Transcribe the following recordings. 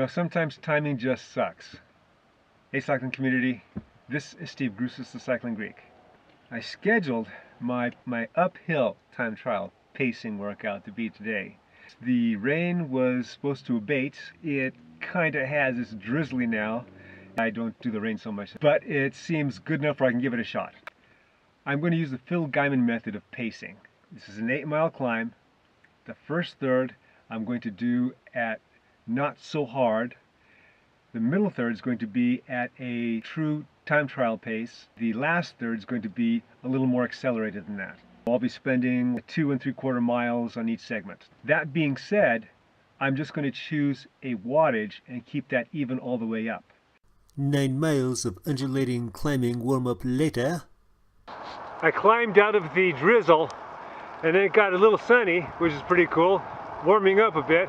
know, sometimes timing just sucks. Hey cycling community, this is Steve Grusis, the Cycling Greek. I scheduled my uphill time trial pacing workout to be today. The rain was supposed to abate. It kinda has. It's drizzly now. I don't do the rain so much, but it seems good enough where I can give it a shot. I'm going to use the Phil Gaimon method of pacing. This is an 8-mile climb. The first third I'm going to do at not so hard. The middle third is going to be at a true time trial pace. The last third is going to be a little more accelerated than that. I'll be spending 2 3/4 miles on each segment. That being said, I'm just going to choose a wattage and keep that even all the way up. 9 miles of undulating climbing warm-up later. I climbed out of the drizzle and then it got a little sunny, which is pretty cool, warming up a bit.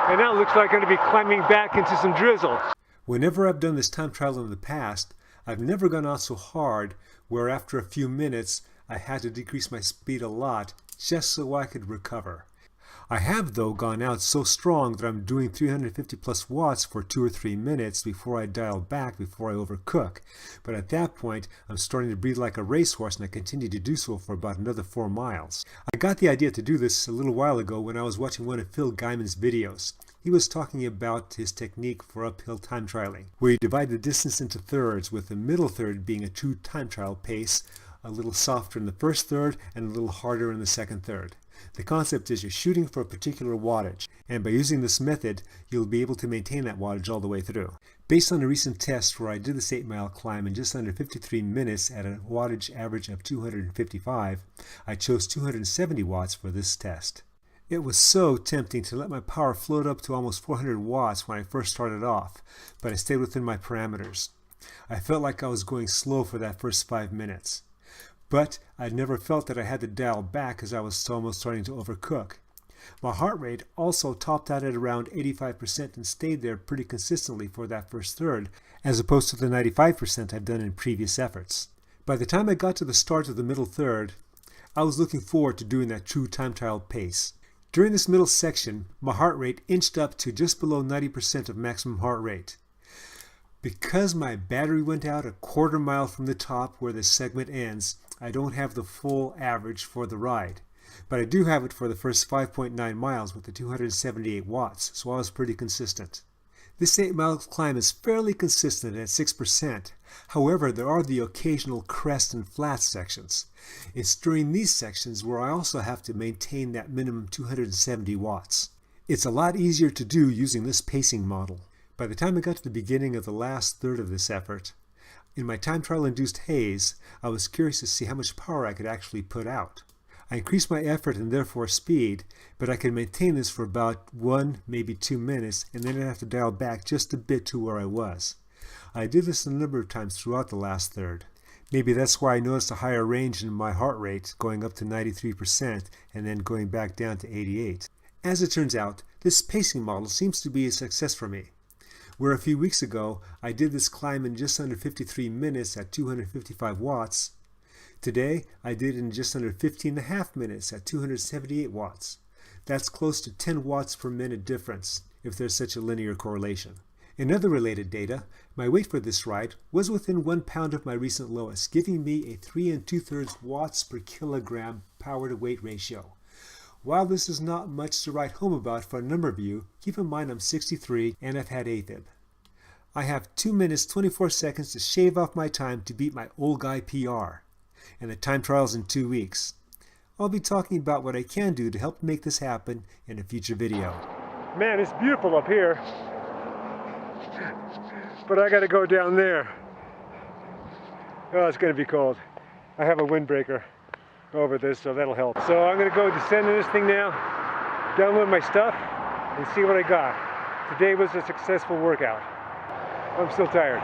And now it looks like I'm going to be climbing back into some drizzle. Whenever I've done this time trial in the past, I've never gone out so hard where after a few minutes I had to decrease my speed a lot just so I could recover. I have though gone out so strong that I'm doing 350 plus watts for 2 or 3 minutes before I dial back, before I overcook. But at that point I'm starting to breathe like a racehorse, and I continue to do so for about another 4 miles. I got the idea to do this a little while ago when I was watching one of Phil Gaimon's videos. He was talking about his technique for uphill time trialing, where you divide the distance into thirds, with the middle third being a true time trial pace, a little softer in the first third and a little harder in the second third. The concept is you're shooting for a particular wattage, and by using this method, you'll be able to maintain that wattage all the way through. Based on a recent test where I did this 8-mile climb in just under 53 minutes at a wattage average of 255, I chose 270 watts for this test. It was so tempting to let my power float up to almost 400 watts when I first started off, but I stayed within my parameters. I felt like I was going slow for that first 5 minutes. But I never felt that I had to dial back as I was almost starting to overcook. My heart rate also topped out at around 85% and stayed there pretty consistently for that first third, as opposed to the 95% I've done in previous efforts. By the time I got to the start of the middle third, I was looking forward to doing that true time trial pace. During this middle section, my heart rate inched up to just below 90% of maximum heart rate. Because my battery went out a 1/4 mile from the top where this segment ends, I don't have the full average for the ride, but I do have it for the first 5.9 miles with the 278 watts, so I was pretty consistent. This 8-mile climb is fairly consistent at 6%. However, there are the occasional crest and flat sections. It's during these sections where I also have to maintain that minimum 270 watts. It's a lot easier to do using this pacing model. By the time I got to the beginning of the last third of this effort, in my time trial induced haze, I was curious to see how much power I could actually put out. I increased my effort and therefore speed, but I could maintain this for about 1, maybe 2 minutes, and then I'd have to dial back just a bit to where I was. I did this a number of times throughout the last third. Maybe that's why I noticed a higher range in my heart rate, going up to 93% and then going back down to 88. As it turns out, this pacing model seems to be a success for me. Where a few weeks ago I did this climb in just under 53 minutes at 255 watts, today I did it in just under 15.5 minutes at 278 watts. That's close to 10 watts per minute difference, if there's such a linear correlation. In other related data, my weight for this ride was within 1 pound of my recent lowest, giving me a 3 2/3 watts per kilogram power to weight ratio. While this is not much to write home about for a number of you, keep in mind I'm 63 and I've had AFib. I have 2 minutes 24 seconds to shave off my time to beat my old guy PR, and the time trial's in 2 weeks. I'll be talking about what I can do to help make this happen in a future video. Man, it's beautiful up here, but I gotta go down there. Oh, it's gonna be cold. I have a windbreaker over this, so that'll help. So I'm gonna go descend in this thing now, download my stuff, and see what I got. Today was a successful workout. I'm still tired.